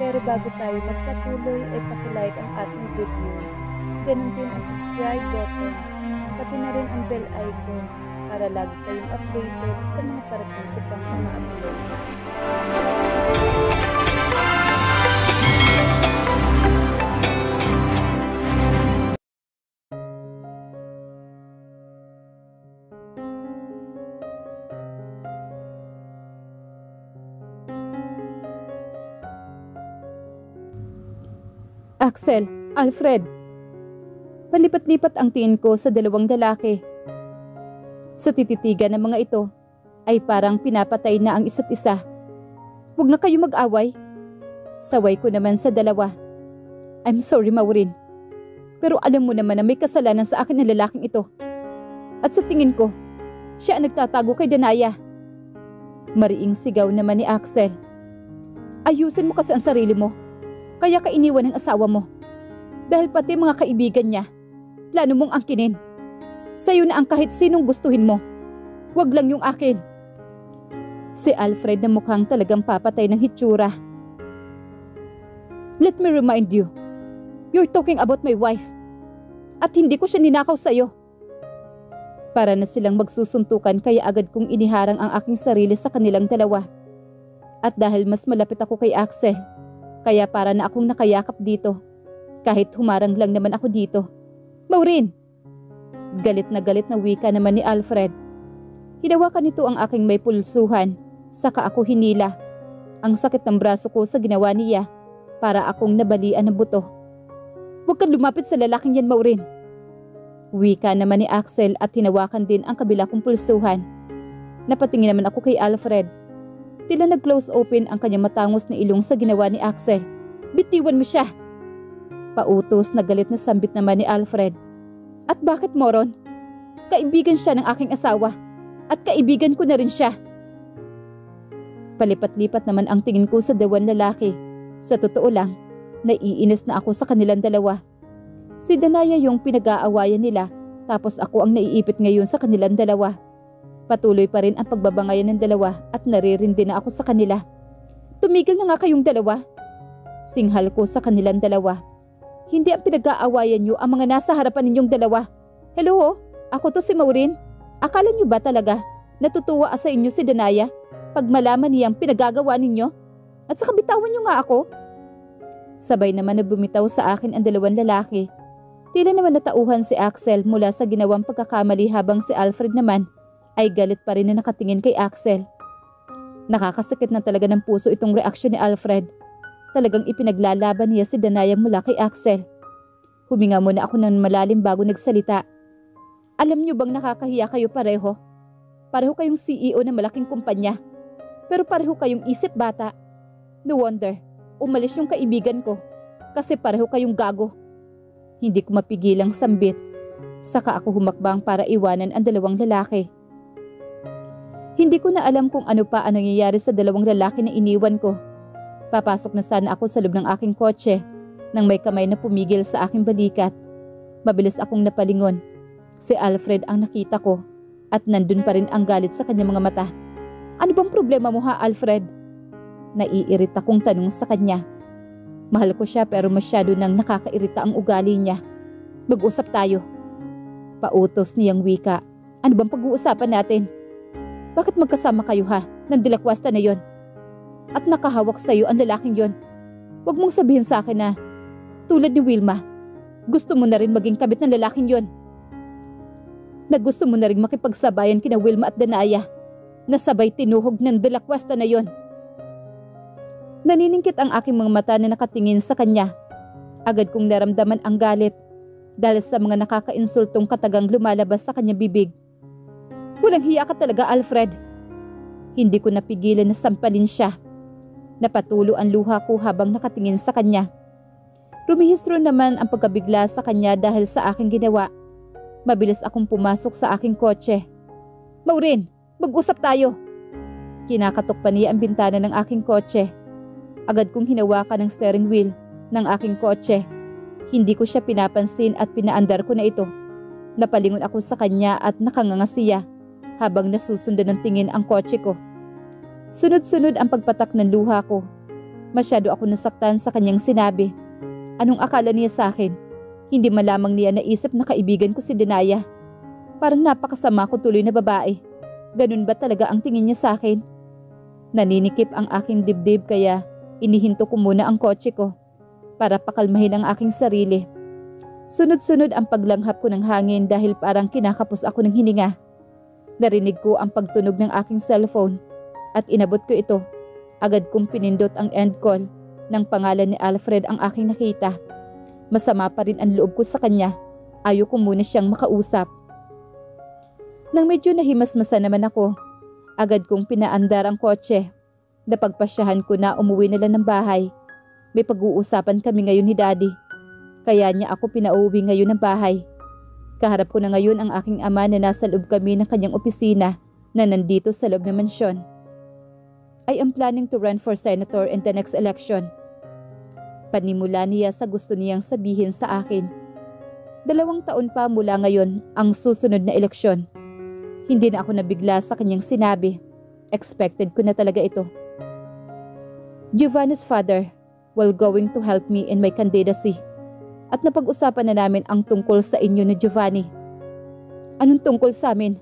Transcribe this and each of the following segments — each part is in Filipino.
Pero bago tayo magpatuloy ay pakilike ang ating video. Ganun din ang subscribe button, pati na rin ang bell icon para lagi kayong updated sa mga parating ko pang mga uploads. Axel, Alfred. Palipat-lipat ang tingin ko sa dalawang lalaki. Sa tititigan ng mga ito ay parang pinapatay na ang isa't isa. Huwag na kayo mag-away. Saway ko naman sa dalawa. I'm sorry, Maureen. Pero alam mo naman na may kasalanan sa akin ng lalaking ito. At sa tingin ko, siya ang nagtatago kay Danaya. Mariing sigaw naman ni Axel. Ayusin mo kasi ang sarili mo. Kaya ka iniwan ng asawa mo. Dahil pati mga kaibigan niya, plano mong angkinin. Sa'yo na ang kahit sinong gustuhin mo. Huwag lang yung akin. Si Alfred na mukhang talagang papatay ng hitsura. Let me remind you, you're talking about my wife. At hindi ko siya ninakaw sa'yo. Para na silang magsusuntukan kaya agad kong iniharang ang aking sarili sa kanilang dalawa. At dahil mas malapit ako kay Axel, kaya para na akong nakayakap dito. Kahit humarang lang naman ako dito. Maureen! Galit na wika naman ni Alfred. Hinawakan nito ang aking may pulsuhan. Saka ako hinila. Ang sakit ng braso ko sa ginawa niya. Para akong nabalian ng buto. Huwag kang lumapit sa lalaking yan, Maureen. Wika naman ni Axel at hinawakan din ang kabila kong pulsuhan. Napatingin naman ako kay Alfred. Tila nag-close open ang kanyang matangos na ilong sa ginawa ni Axel. Bitiwan mo siya! Pautos na galit na sambit naman ni Alfred. At bakit, moron? Kaibigan siya ng aking asawa. At kaibigan ko na rin siya. Palipat-lipat naman ang tingin ko sa dalawang lalaki. Sa totoo lang, naiinis na ako sa kanilang dalawa. Si Danaya yung pinag-aawayan nila, tapos ako ang naiipit ngayon sa kanilang dalawa. Patuloy pa rin ang pagbabangayan ng dalawa at naririndi na ako sa kanila. Tumigil na nga kayong dalawa. Singhal ko sa kanilang dalawa. Hindi ang pinag-aawayan nyo ang mga nasa harapan ninyong dalawa. Hello, ako to si Maureen. Akala nyo ba talaga natutuwa sa inyo si Danaya pag malaman niyang pinagagawa ninyo? At saka bitawan nyo nga ako. Sabay naman na bumitaw sa akin ang dalawang lalaki. Tila naman natauhan si Axel mula sa ginawang pagkakamali habang si Alfred naman ay galit pa rin na nakatingin kay Axel. Nakakasakit na talaga ng puso itong reaksyon ni Alfred. Talagang ipinaglalaban niya si Danaya mula kay Axel. Huminga muna ako ng malalim bago nagsalita. Alam niyo bang nakakahiya kayo pareho? Pareho kayong CEO ng malaking kumpanya. Pero pareho kayong isip bata. No wonder, umalis yung kaibigan ko. Kasi pareho kayong gago. Hindi ko mapigilang sambit. Saka ako humakbang para iwanan ang dalawang lalaki. Hindi ko na alam kung ano pa ang nangyayari sa dalawang lalaki na iniwan ko. Papasok na sana ako sa loob ng aking kotse nang may kamay na pumigil sa aking balikat. Mabilis akong napalingon. Si Alfred ang nakita ko at nandun pa rin ang galit sa kanyang mga mata. Ano bang problema mo ha, Alfred? Naiirita kong tanong sa kanya. Mahal ko siya pero masyado nang nakakairita ang ugali niya. Mag-usap tayo. Pautos niyang wika. Ano bang pag-uusapan natin? Bakit magkasama kayo ha, ng dilakwasta na yon? At nakahawak sa'yo ang lalaking yon? Huwag mong sabihin sa akin na, tulad ni Wilma, gusto mo na rin maging kabit ng lalaking yon. Na gusto mo na rin makipagsabayan kina Wilma at Danaya, na sabay tinuhog ng dilakwasta na yon. Naniningkit ang aking mga mata na nakatingin sa kanya. Agad kong naramdaman ang galit dahil sa mga nakakainsultong katagang lumalabas sa kanyang bibig. Walang hiya ka talaga, Alfred. Hindi ko napigilan na sampalin siya. Napatulo ang luha ko habang nakatingin sa kanya. Rumihistro naman ang pagkabigla sa kanya dahil sa aking ginawa. Mabilis akong pumasok sa aking kotse. Maureen, mag-usap tayo. Kinakatok pa niya ang bintana ng aking kotse. Agad kong hinawakan ng steering wheel ng aking kotse. Hindi ko siya pinapansin at pinaandar ko na ito. Napalingon ako sa kanya at nakangangasiya habang nasusundan ng tingin ang kotse ko. Sunod-sunod ang pagpatak ng luha ko. Masyado ako nasaktan sa kanyang sinabi. Anong akala niya sa akin? Hindi malamang niya naisip na kaibigan ko si Danaya. Parang napakasama ko tuloy na babae. Ganun ba talaga ang tingin niya sa akin? Naninikip ang aking dibdib kaya inihinto ko muna ang kotse ko para pakalmahin ang aking sarili. Sunod-sunod ang paglanghap ko ng hangin dahil parang kinakapos ako ng hininga. Narinig ko ang pagtunog ng aking cellphone at inabot ko ito. Agad kong pinindot ang end call ng pangalan ni Alfred ang aking nakita. Masama pa rin ang loob ko sa kanya. Ayaw ko muna siyang makausap. Nang medyo nahimasmasa naman ako, agad kong pinaandar ang kotse. Napagpasyahan ko na umuwi nila ng bahay. May pag-uusapan kami ngayon ni Daddy. Kaya niya ako pinauwi ngayon ng bahay. Kaharap ko na ngayon ang aking ama na nasa loob kami ng kanyang opisina na nandito sa loob ng mansyon. I am planning to run for senator in the next election. Panimula niya sa gusto niyang sabihin sa akin. 2 taon pa mula ngayon ang susunod na eleksyon. Hindi na ako nabigla sa kanyang sinabi. Expected ko na talaga ito. Giovanni's father will going to help me in my candidacy. At napag-usapan na namin ang tungkol sa inyo ni Giovanni. Anong tungkol sa amin?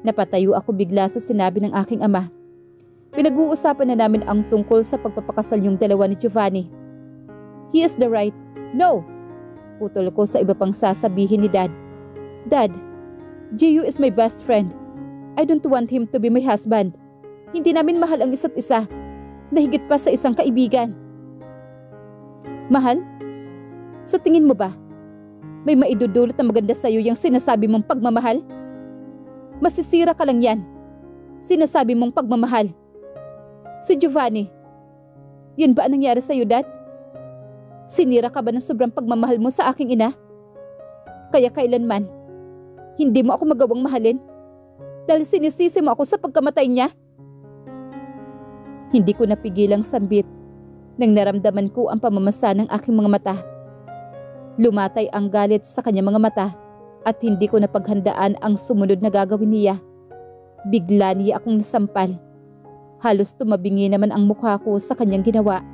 Napatayo ako bigla sa sinabi ng aking ama. Pinag-uusapan na namin ang tungkol sa pagpapakasal niyong dalawa ni Giovanni. He is the right. No! Putol ko sa iba pang sasabihin ni Dad. Dad, Gio is my best friend. I don't want him to be my husband. Hindi namin mahal ang isa't isa. Nahigit pa sa isang kaibigan. Mahal? Sa tingin mo ba, may maidudulot na maganda sa'yo yung sinasabi mong pagmamahal? Masisira ka lang yan. Sinasabi mong pagmamahal. Si Giovanni, yun ba ang nangyari sa'yo, Dad? Sinira ka ba ng sobrang pagmamahal mo sa aking ina? Kaya kailanman, hindi mo ako magawang mahalin? Dahil sinisisi mo ako sa pagkamatay niya? Hindi ko napigilang sambit nang naramdaman ko ang pamamasa ng aking mga mata. Lumatay ang galit sa kanyang mga mata at hindi ko napaghandaan ang sumunod na gagawin niya. Bigla niya akong nasampal. Halos tumabingi naman ang mukha ko sa kanyang ginawa.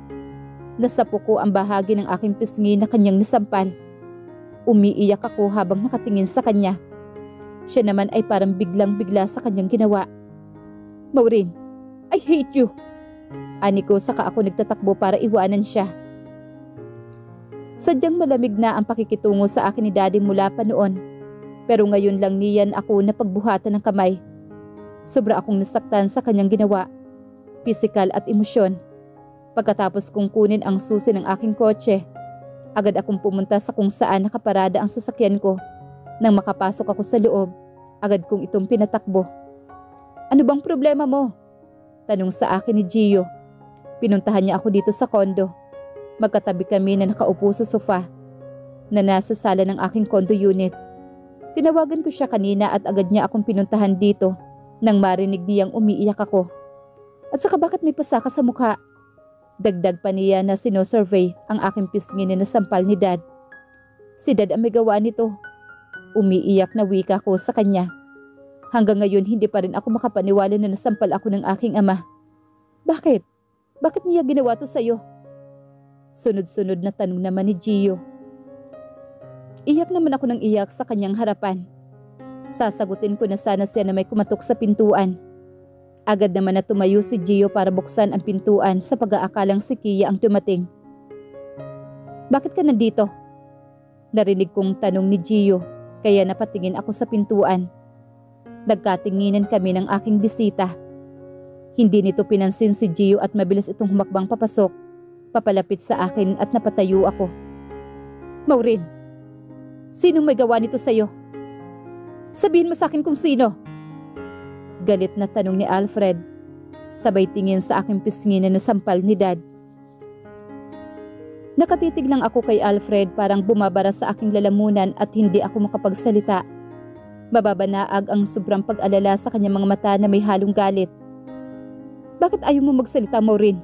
Nasapo ko ang bahagi ng aking pisngi na kanyang nasampal. Umiiyak ako habang nakatingin sa kanya. Siya naman ay parang biglang-bigla sa kanyang ginawa. Maureen, I hate you! Ani ko saka ako nagtatakbo para iwanan siya. Sadyang malamig na ang pakikitungo sa akin ni Daddy mula pa noon. Pero ngayon lang niyan ako napagbuhatan ng kamay. Sobra akong nasaktan sa kanyang ginawa. Pisikal at emosyon. Pagkatapos kong kunin ang susi ng aking kotse, agad akong pumunta sa kung saan nakaparada ang sasakyan ko. Nang makapasok ako sa loob, agad kong itong pinatakbo. Ano bang problema mo? Tanong sa akin ni Gio. Pinuntahan niya ako dito sa kondo. Magkatabi kami na nakaupo sa sofa na nasa sala ng aking condo unit. Tinawagan ko siya kanina at agad niya akong pinuntahan dito nang marinig niyang umiiyak ako. At saka bakit may pasaka sa mukha? Dagdag pa niya na sinosurvey ang aking pisngi na nasampal ni Dad. Si Dad ang may gawa nito. Umiiyak na wika ko sa kanya. Hanggang ngayon hindi pa rin ako makapaniwala na nasampal ako ng aking ama. Bakit? Bakit niya ginawa to sa'yo? Sunod-sunod na tanong naman ni Gio. Iyak naman ako ng iyak sa kanyang harapan. Sasagutin ko na sana siya na may kumatok sa pintuan. Agad naman na tumayo si Gio para buksan ang pintuan sa pag-aakalang si Kia ang dumating. Bakit ka nandito? Narinig kong tanong ni Gio kaya napatingin ako sa pintuan. Nagkatinginan kami ng aking bisita. Hindi nito pinansin si Gio at mabilis itong humakbang papasok. Papalapit sa akin at napatayo ako. Maureen, sinong may gawa nito sa'yo? Sabihin mo sa akin kung sino. Galit na tanong ni Alfred. Sabay tingin sa aking pisngi na nasampal ni Dad. Nakatitig lang ako kay Alfred parang bumabara sa aking lalamunan at hindi ako makapagsalita. Mababanaag ang sobrang pag-alala sa kanyang mga mata na may halong galit. Bakit ayaw mo magsalita, Maureen?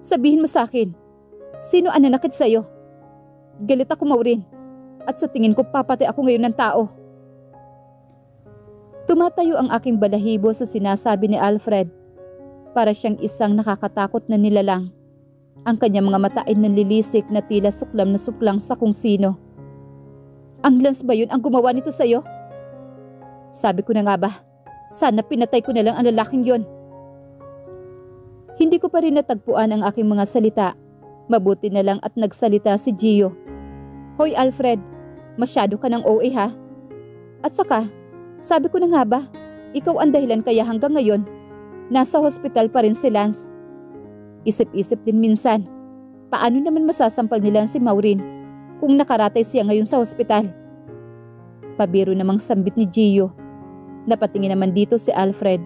Sabihin mo sa akin, sino ang nanakit sa'yo? Galit ako, Maureen. At sa tingin ko papatay ako ngayon ng tao. Tumatayo ang aking balahibo sa sinasabi ni Alfred. Para siyang isang nakakatakot na nilalang. Ang kanyang mga mata ay nanlilisik na tila suklam na suklang sa kung sino. Ang Lance ba yun ang gumawa nito sa'yo? Sabi ko na nga ba, sana pinatay ko na lang ang lalaking yon. Hindi ko pa rin natagpuan ang aking mga salita. Mabuti na lang at nagsalita si Gio. Hoy Alfred, masyado ka ng OA ha? At saka, sabi ko na nga ba, ikaw ang dahilan kaya hanggang ngayon, nasa hospital pa rin si Lance. Isip-isip din minsan, paano naman masasampal nila si Maureen kung nakaratay siya ngayon sa hospital? Pabiro namang sambit ni Gio. Napatingin naman dito si Alfred.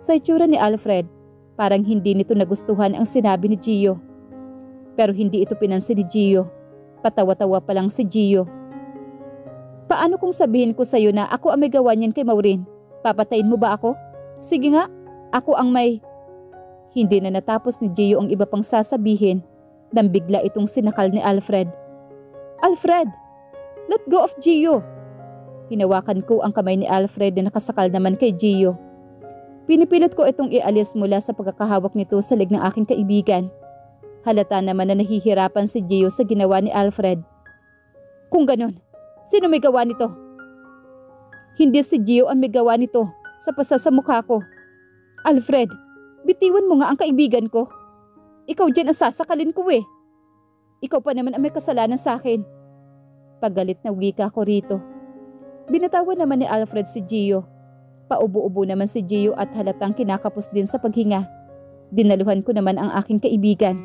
Sa itsura ni Alfred, parang hindi nito nagustuhan ang sinabi ni Gio. Pero hindi ito pinansin ni Gio. Patawa-tawa pa lang si Gio. Paano kung sabihin ko sa'yo na ako ang may gawa niyan kay Maureen? Papatayin mo ba ako? Sige nga, ako ang may... Hindi na natapos ni Gio ang iba pang sasabihin nang bigla itong sinakal ni Alfred. Alfred! Let go of Gio! Hinawakan ko ang kamay ni Alfred na nakasakal naman kay Gio. Pinipilit ko itong ialis mula sa pagkakahawak nito sa leg ng aking kaibigan. Halata naman na nahihirapan si Gio sa ginawa ni Alfred. Kung ganon, sino may gawa nito? Hindi si Gio ang may gawa nito sa pasa sa mukha ko. Alfred! Bitiwan mo nga ang kaibigan ko. Ikaw dyan ang sasakalin ko eh. Ikaw pa naman ang may kasalanan sa akin. Paggalit na wika ko rito. Binatawan naman ni Alfred si Gio. Paubo-ubo naman si Gio at halatang kinakapos din sa paghinga. Dinaluhan ko naman ang aking kaibigan.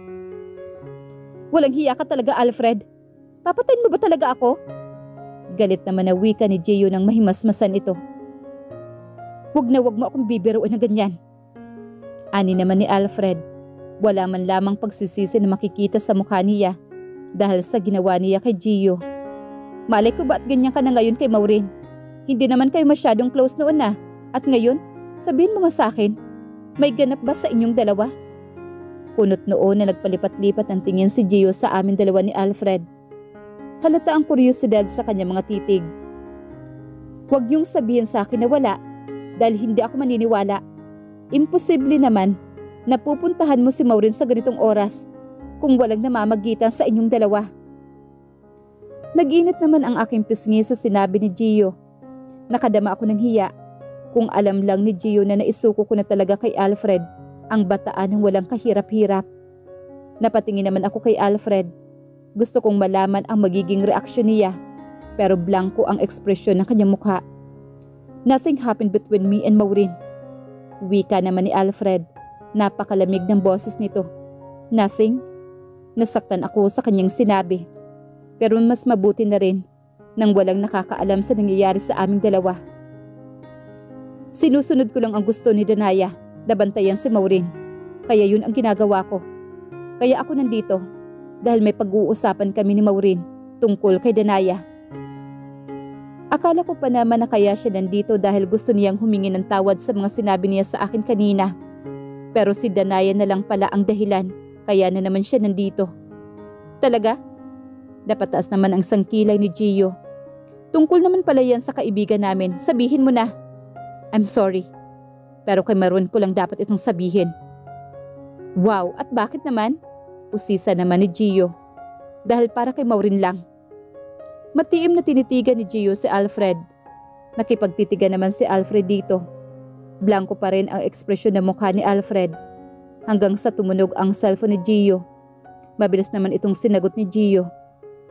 Walang hiya ka talaga, Alfred. Papatayin mo ba talaga ako? Galit naman na wika ni Gio nang mahimasmasan ito. Wag mo akong bibiruin na ganyan. Ani naman ni Alfred, wala man lamang pagsisisi na makikita sa mukha niya dahil sa ginawa niya kay Gio. Malay ko ba at ganyan ka na ngayon kay Maureen? Hindi naman kayo masyadong close noon na. At ngayon, sabihin mo nga sa akin, may ganap ba sa inyong dalawa? Kunot noon na nagpalipat-lipat ang tingin si Gio sa amin dalawa ni Alfred. Halata ang kuryosidad sa kanyang mga titig. Huwag niyong sabihin sa akin na wala dahil hindi ako maniniwala. Imposible naman na pupuntahan mo si Maureen sa ganitong oras kung walang namamagitan sa inyong dalawa. Nag-init naman ang aking pisngi sa sinabi ni Gio. Nakadama ako ng hiya. Kung alam lang ni Gio na naisuko ko na talaga kay Alfred ang bataan ng walang kahirap-hirap. Napatingin naman ako kay Alfred. Gusto kong malaman ang magiging reaksyon niya pero blanko ang ekspresyon ng kanyang mukha. Nothing happened between me and Maureen. Wika naman ni Alfred. Napakalamig ng boses nito. Nothing? Nasaktan ako sa kanyang sinabi. Pero mas mabuti na rin nang walang nakakaalam sa nangyayari sa aming dalawa. Sinusunod ko lang ang gusto ni Danaya na bantayan si Maureen. Kaya yun ang ginagawa ko. Kaya ako nandito dahil may pag-uusapan kami ni Maureen tungkol kay Danaya. Akala ko pa naman na kaya siya nandito dahil gusto niyang humingi ng tawad sa mga sinabi niya sa akin kanina. Pero si Danaya na lang pala ang dahilan kaya na naman siya nandito. Talaga? Napataas naman ang sangkilay ni Gio. Tungkol naman pala yan sa kaibigan namin, sabihin mo na. I'm sorry. Pero kay Maroon ko lang dapat itong sabihin. Wow, at bakit naman? Usisa naman ni Gio. Dahil para kay Maureen lang. Matiim na tinitigan ni Gio si Alfred. Nakipagtitigan naman si Alfred dito. Blanko pa rin ang ekspresyon ng mukha ni Alfred. Hanggang sa tumunog ang cellphone ni Gio. Mabilis naman itong sinagot ni Gio.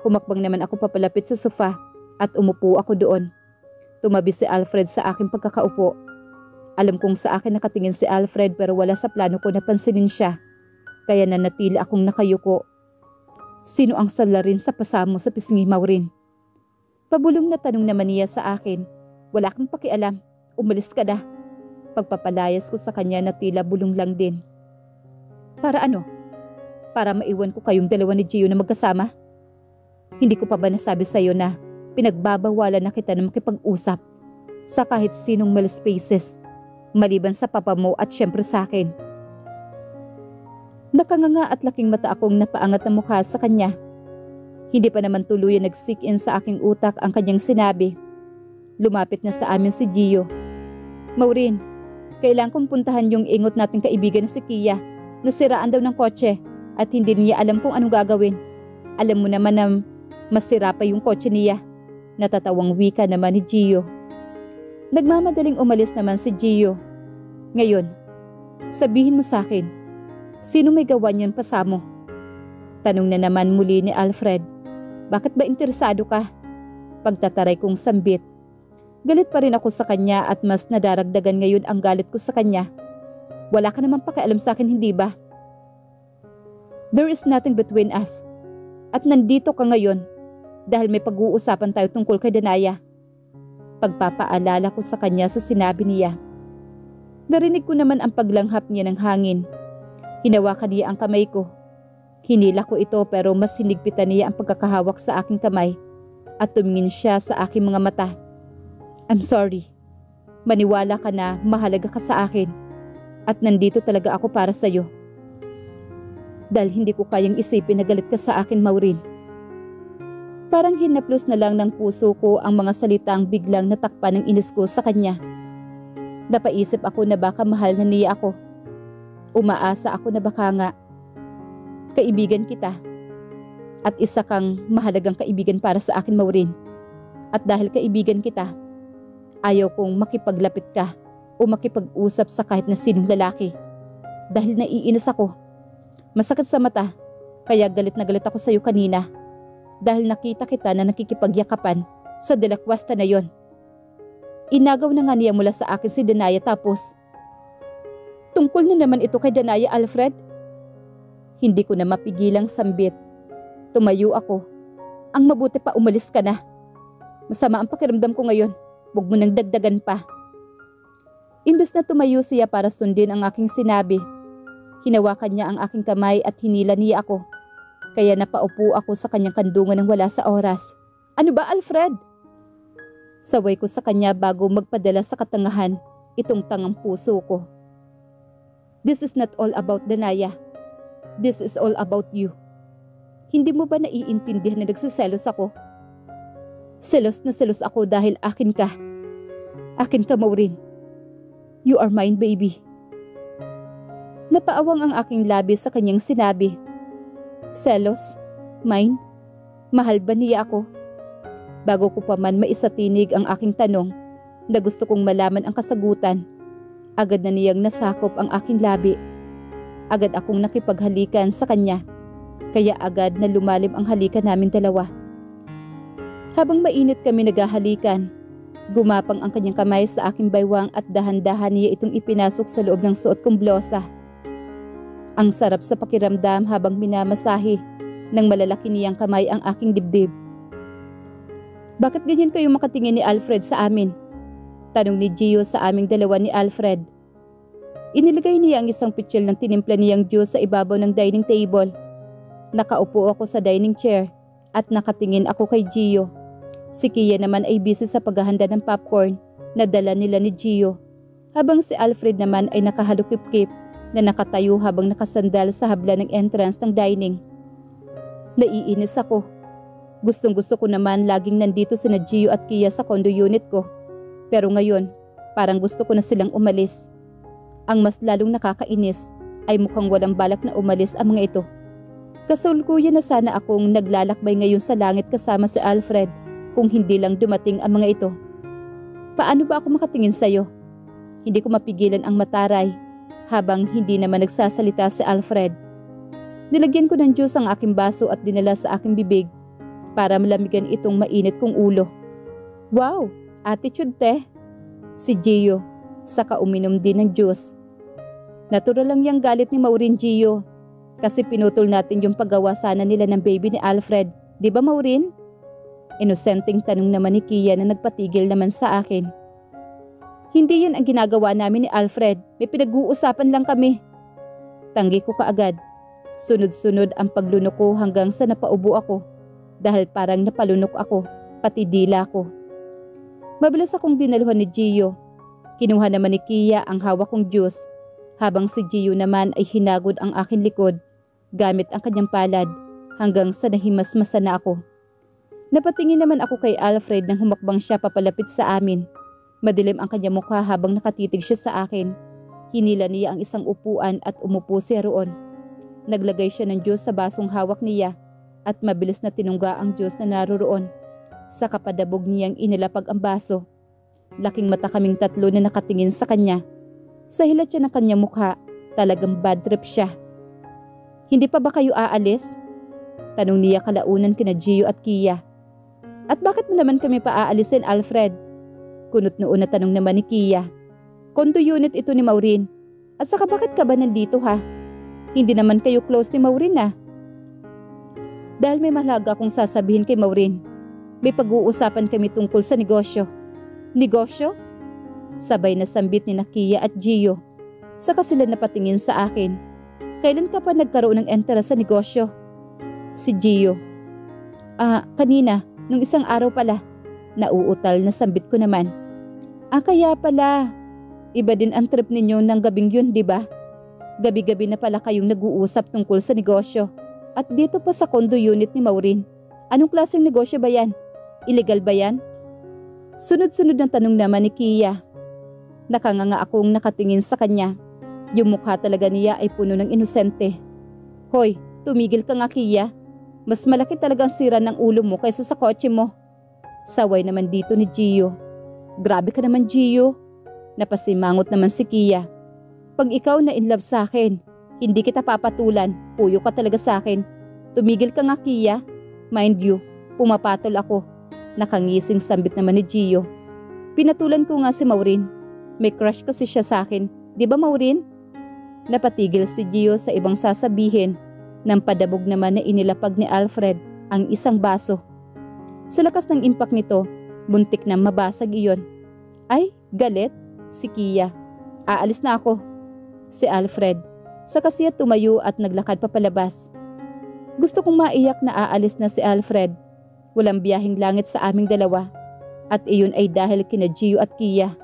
Humakbang naman ako papalapit sa sofa at umupo ako doon. Tumabi si Alfred sa aking pagkakaupo. Alam kong sa akin nakatingin si Alfred pero wala sa plano ko na pansinin siya. Kaya nanatili akong nakayuko. Sino ang salarin sa pasamo sa pisngi, Maureen? Pabulong na tanong naman niya sa akin. Wala kang pakialam. Umalis ka na. Pagpapalayas ko sa kanya na tila bulong lang din. Para ano? Para maiwan ko kayong dalawa ni Gio na magkasama? Hindi ko pa ba nasabi sa'yo na pinagbabawalan na kita na makipag-usap sa kahit sinong malaspaces maliban sa papa mo at syempre sa akin? Nakanganga at laking mata akong napaangat na mukha sa kanya. Hindi pa naman tuluyan nag-sink in sa aking utak ang kanyang sinabi. Lumapit na sa amin si Gio. Maureen, kailangan kong puntahan yung ingot nating kaibigan na si Kia. Nasiraan daw ng kotse at hindi niya alam kung anong gagawin. Alam mo naman na masira pa yung kotse niya. Natatawang wika naman ni Gio. Nagmamadaling umalis naman si Gio. Ngayon, sabihin mo sa akin, sino may gawa niyan pasamo? Tanong na naman muli ni Alfred. Bakit ba interesado ka? Pagtataray kong sambit. Galit pa rin ako sa kanya at mas nadaragdagan ngayon ang galit ko sa kanya. Wala ka naman pakialam sa akin, hindi ba? There is nothing between us. At nandito ka ngayon dahil may pag-uusapan tayo tungkol kay Danaya. Pagpapaalala ko sa kanya sa sinabi niya. Narinig ko naman ang paglanghap niya ng hangin. Hinawakan niya ang kamay ko. Hinila ko ito pero mas hinigpitan niya ang pagkakahawak sa aking kamay at tumingin siya sa aking mga mata. I'm sorry. Maniwala ka na mahalaga ka sa akin at nandito talaga ako para sa'yo. Dahil hindi ko kayang isipin na galit ka sa akin, Maureen. Parang hinaplos na lang ng puso ko ang mga salitang biglang natakpan ng inis ko sa kanya. Napaisip ako na baka mahal na niya ako. Umaasa ako na baka nga. Kaibigan kita. At isa kang mahalagang kaibigan para sa akin, Maureen. At dahil kaibigan kita, ayaw kong makipaglapit ka o makipag-usap sa kahit na sinong lalaki. Dahil naiinis ako. Masakit sa mata, kaya galit na galit ako sa iyo kanina. Dahil nakita kita na nakikipagyakapan sa delakwasta na yon. Inagaw na nga niya mula sa akin si Danaya tapos, tungkol na naman ito kay Danaya, Alfred? Hindi ko na mapigilang sambit. Tumayo ako. Ang mabuti pa umalis ka na. Masama ang pakiramdam ko ngayon. Huwag mo nang dagdagan pa. Imbes na tumayo siya para sundin ang aking sinabi, hinawakan niya ang aking kamay at hinila niya ako. Kaya napaupo ako sa kanyang kandungan ng wala sa oras. Ano ba, Alfred? Saway ko sa kanya bago magpadala sa katangahan itong tangang puso ko. This is not all about Danaya. This is all about you. Hindi mo ba naiintindihan na nagsiselos ako? Selos na selos ako dahil akin ka. Akin ka, Maureen. You are mine, baby. Napaawang ang aking labi sa kanyang sinabi. Selos? Mine? Mahal ba niya ako? Bago ko pa man maisatinig ang aking tanong na gusto kong malaman ang kasagutan, agad na niyang nasakop ang aking labi. Agad akong nakipaghalikan sa kanya, kaya agad na lumalim ang halikan namin dalawa. Habang mainit kami naghahalikan, gumapang ang kanyang kamay sa aking baywang at dahan-dahan niya itong ipinasok sa loob ng suot kong blosa. Ang sarap sa pakiramdam habang minamasahe ng malalaki niyang kamay ang aking dibdib. Bakit ganyan kayo makatingin ni Alfred sa amin? Tanong ni Gio sa aming dalawa ni Alfred. Inilagay niya ang isang pitsil ng tinimpla niyang juice sa ibabaw ng dining table. Nakaupo ako sa dining chair at nakatingin ako kay Gio. Si Kia naman ay busy sa paghahanda ng popcorn na dala nila ni Gio, habang si Alfred naman ay nakahalukip-kip na nakatayo habang nakasandal sa habla ng entrance ng dining. Naiinis ako. Gustong-gusto ko naman laging nandito sina Gio at Kia sa condo unit ko. Pero ngayon, parang gusto ko na silang umalis. Ang mas lalong nakakainis ay mukhang walang balak na umalis ang mga ito. Kasalukuyan na sana akong naglalakbay ngayon sa langit kasama si Alfred kung hindi lang dumating ang mga ito. Paano ba ako makatingin sa'yo? Hindi ko mapigilan ang mataray habang hindi naman nagsasalita si Alfred. Nilagyan ko ng juice ang aking baso at dinala sa aking bibig para malamigan itong mainit kong ulo. Wow, attitude te. Si Gio, saka uminom din ng juice. Natural lang yung galit ni Maureen, Gio. Kasi pinutol natin yung paggawa sana nila ng baby ni Alfred. Di ba, Maureen? Inosenteng tanong naman ni Kia na nagpatigil naman sa akin. Hindi yan ang ginagawa namin ni Alfred. May pinag-uusapan lang kami. Tanggi ko kaagad. Sunod-sunod ang paglunok ko hanggang sa napaubo ako. Dahil parang napalunok ako, pati dila ko. Mabilis akong dinaluhan ni Gio. Kinuha naman ni Kia ang hawak kong juice, habang si Gio naman ay hinagod ang aking likod gamit ang kanyang palad hanggang sa nahimasmasa na ako. Napatingin naman ako kay Alfred nang humakbang siya papalapit sa amin. Madilim ang kanyang mukha habang nakatitig siya sa akin. Hinila niya ang isang upuan at umupo siya roon. Naglagay siya ng juice sa basong hawak niya at mabilis na tinungga ang juice na naroroon. Sa kapadabog niyang inilapag ang baso. Laking mata kaming tatlo na nakatingin sa kanya. Sa hilat siya ng kanyang mukha, talagang bad trip siya. Hindi pa ba kayo aalis? Tanong niya kalaunan kina Gio at Kia. At bakit mo naman kami paaalisin, Alfred? Kunot noon na tanong naman ni Kia. Condo unit ito ni Maureen. At saka bakit ka ba nandito ha? Hindi naman kayo close ni Maureen ah. Dahil may mahalaga akong sasabihin kay Maureen. May pag-uusapan kami tungkol sa negosyo. Negosyo? Sabay na sambit ni Kia at Gio. Saka sila napatingin sa akin. Kailan ka pa nagkaroon ng interest sa negosyo? Si Gio. Kanina, nung isang araw pala. Nauutal na sambit ko naman. Kaya pala. Iba din ang trip ninyo ng gabing yun, di ba? Gabi-gabi na pala kayong nag-uusap tungkol sa negosyo. At dito pa sa condo unit ni Maureen. Anong klaseng negosyo ba yan? Illegal ba yan? Sunod-sunod ng tanong naman ni Kia. Nakanganga akong nakatingin sa kanya. Yung mukha talaga niya ay puno ng inosente. Hoy, tumigil ka nga Kia. Mas malaki talagang sira ng ulo mo kaysa sa kotse mo. Saway naman dito ni Gio. Grabe ka naman Gio. Napasimangot naman si Kia. Pag ikaw na in love sa akin, hindi kita papatulan. Puyo ka talaga sa akin. Tumigil ka nga Kia. Mind you, pumapatol ako. Nakangising sambit naman ni Gio. Pinatulan ko nga si Maureen. May crush kasi siya sa akin. Di ba Maureen? Napatigil si Gio sa ibang sasabihin. Nang padabog naman na inilapag ni Alfred ang isang baso. Sa lakas ng impact nito, buntik na mabasag iyon. Ay, galit? Si Kia. Aalis na ako. Si Alfred. Saka siya tumayo at naglakad papalabas. Gusto kong maiyak na aalis na si Alfred. Walang biyaheng langit sa aming dalawa. At iyon ay dahil kina Gio at Kia.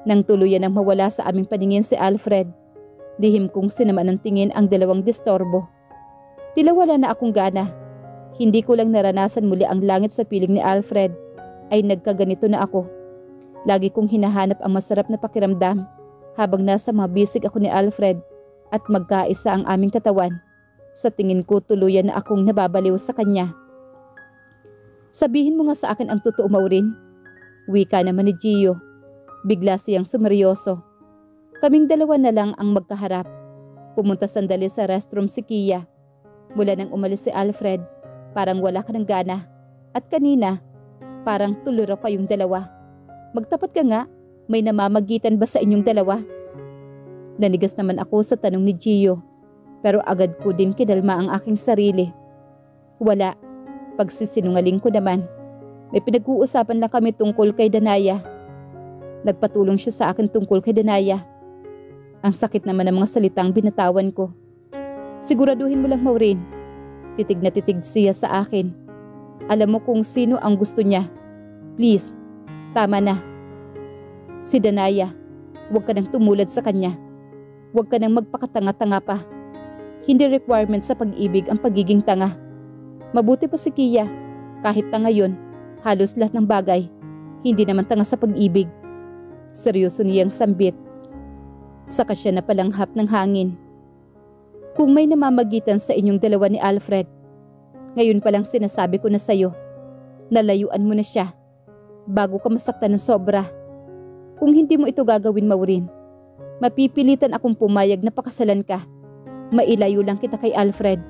Nang tuluyan ang mawala sa aming paningin si Alfred, lihim kong sinaman ng tingin ang dalawang distorbo. Tila wala na akong gana. Hindi ko lang naranasan muli ang langit sa piling ni Alfred, ay nagkaganito na ako. Lagi kong hinahanap ang masarap na pakiramdam habang nasa mga bisig ako ni Alfred at magkaisa ang aming katawan. Sa tingin ko tuluyan na akong nababaliw sa kanya. Sabihin mo nga sa akin ang totoo Maureen. Wika naman ni Gio. Bigla siyang sumeryoso. Kaming dalawa na lang ang magkaharap. Pumunta sandali sa restroom si Kia. Mula nang umalis si Alfred, parang wala ka ng gana. At kanina, parang tuluro kayong dalawa. Magtapat ka nga, may namamagitan ba sa inyong dalawa? Nanigas naman ako sa tanong ni Gio. Pero agad ko din kinalma ang aking sarili. Wala. Pagsisinungaling ko naman. May pinag-uusapan lang kami tungkol kay Danaya. Nagpatulong siya sa akin tungkol kay Danaya. Ang sakit naman ng mga salitang binatawan ko. Siguraduhin mo lang Maureen. Titig na titig siya sa akin. Alam mo kung sino ang gusto niya. Please, tama na. Si Danaya, huwag ka nang tumulad sa kanya. Huwag ka nang magpakatanga-tanga pa. Hindi requirement sa pag-ibig ang pagiging tanga. Mabuti pa si Kia. Kahit tanga yun, halos lahat ng bagay. Hindi naman tanga sa pag-ibig. Seryoso niyang sambit. Saka siya napalanghap ng hangin. Kung may namamagitan sa inyong dalawa ni Alfred, ngayon pa lang sinasabi ko na sa'yo, nalayuan mo na siya, bago ka masaktan ng sobra. Kung hindi mo ito gagawin Maureen, mapipilitan akong pumayag na pakasalan ka. Mailayo lang kita kay Alfred.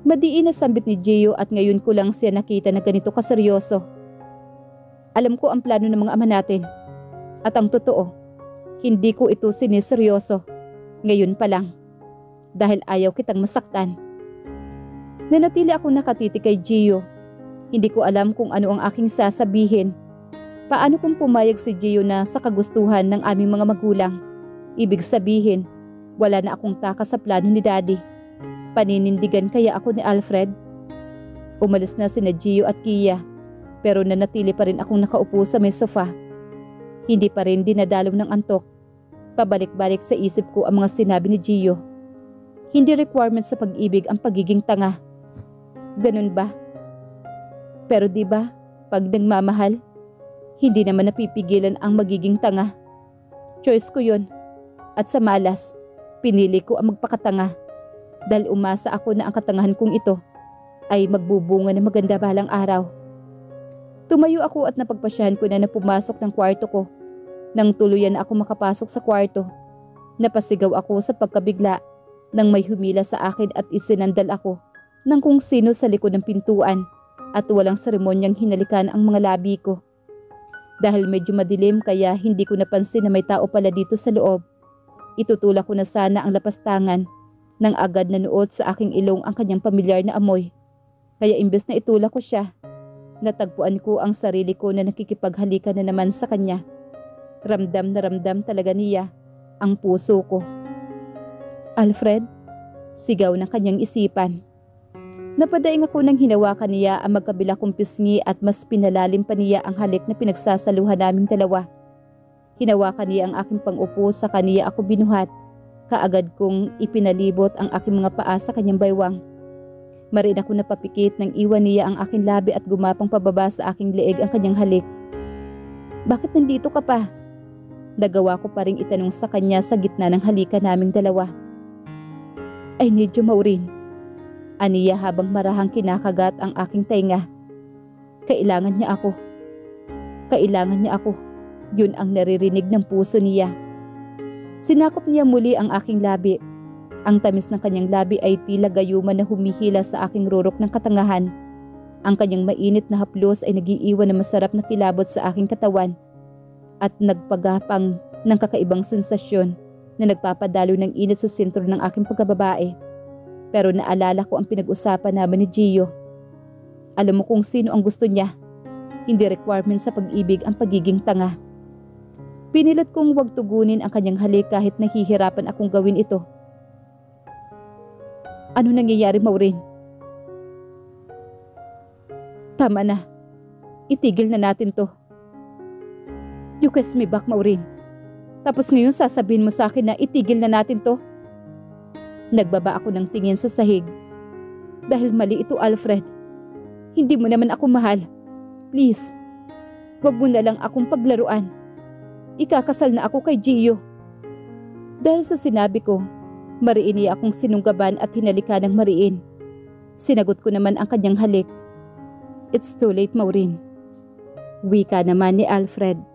Madiin na sambit ni Gio at ngayon ko lang siya nakita na ganito kaseryoso. Alam ko ang plano ng mga ama natin. At ang totoo, hindi ko ito siniseryoso. Ngayon pa lang. Dahil ayaw kitang masaktan. Nanatili akong nakatitig kay Gio. Hindi ko alam kung ano ang aking sasabihin. Paano kung pumayag si Gio na sa kagustuhan ng aming mga magulang? Ibig sabihin, wala na akong taka sa plano ni Daddy. Paninindigan kaya ako ni Alfred? Umalis na sina Gio at Kia, pero nanatili pa rin akong nakaupo sa may sofa. Hindi pa rin dinadalaw ng antok. Pabalik-balik sa isip ko ang mga sinabi ni Gio. Hindi requirement sa pag-ibig ang pagiging tanga. Ganun ba? Pero di ba, pag nagmamahal, hindi naman napipigilan ang magiging tanga. Choice ko yun. At sa malas, pinili ko ang magpakatanga. dahil umasa ako na ang katangahan kong ito ay magbubunga ng maganda balang araw. Tumayo ako at napagpasyahan ko na pumasok ng kwarto ko. Nang tuluyan na ako makapasok sa kwarto, napasigaw ako sa pagkabigla nang may humila sa akin at isinandal ako ng kung sino sa likod ng pintuan at walang seremonyang hinalikan ang mga labi ko. Dahil medyo madilim kaya hindi ko napansin na may tao pala dito sa loob. Itutulak ko na sana ang lapastangan nang agad na nuot sa aking ilong ang kanyang pamilyar na amoy. Kaya imbes na itulak ko siya, natagpuan ko ang sarili ko na nakikipaghalikan na naman sa kanya. Ramdam na ramdam talaga niya ang puso ko. Alfred, sigaw ng kanyang isipan. Napadaing ako nang hinawakan niya ang magkabila kong pisngi at mas pinalalim pa niya ang halik na pinagsasaluhan naming dalawa. Hinawakan niya ang aking pangupo sa kaniya ako binuhat. Kaagad kong ipinalibot ang aking mga paa sa kanyang baywang. Marin ako napapikit nang iwan niya ang aking labi at gumapang pababa sa aking leeg ang kanyang halik. Bakit nandito ka pa? Nagawa ko pa ring itanong sa kanya sa gitna ng halikan naming dalawa. I need you, Maureen. Aniya habang marahang kinakagat ang aking tenga. Kailangan niya ako. Kailangan niya ako. Yun ang naririnig ng puso niya. Sinakop niya muli ang aking labi. Ang tamis ng kanyang labi ay tila gayuma na humihila sa aking rurok ng katangahan. Ang kanyang mainit na haplos ay nagiiwan ng masarap na kilabot sa aking katawan at nagpagapang ng kakaibang sensasyon na nagpapadalo ng init sa sentro ng aking pagkababae. Pero naalala ko ang pinag-usapan namin ni Gio. Alam mo kung sino ang gusto niya. Hindi requirement sa pag-ibig ang pagiging tanga. Pinilit kong huwag tugunin ang kanyang halik kahit nahihirapan akong gawin ito. Ano nangyayari, Maureen? Tama na. Itigil na natin to. You kiss me back, Maureen. Tapos ngayon sasabihin mo sa akin na itigil na natin to? Nagbaba ako ng tingin sa sahig. Dahil mali ito, Alfred. Hindi mo naman ako mahal. Please, wag mo na lang akong paglaruan. Ikakasal na ako kay Gio. Dahil sa sinabi ko, mariin niya akong sinunggaban at hinalikan ng mariin. Sinagot ko naman ang kanyang halik. It's too late, Maureen. Wika naman ni Alfred.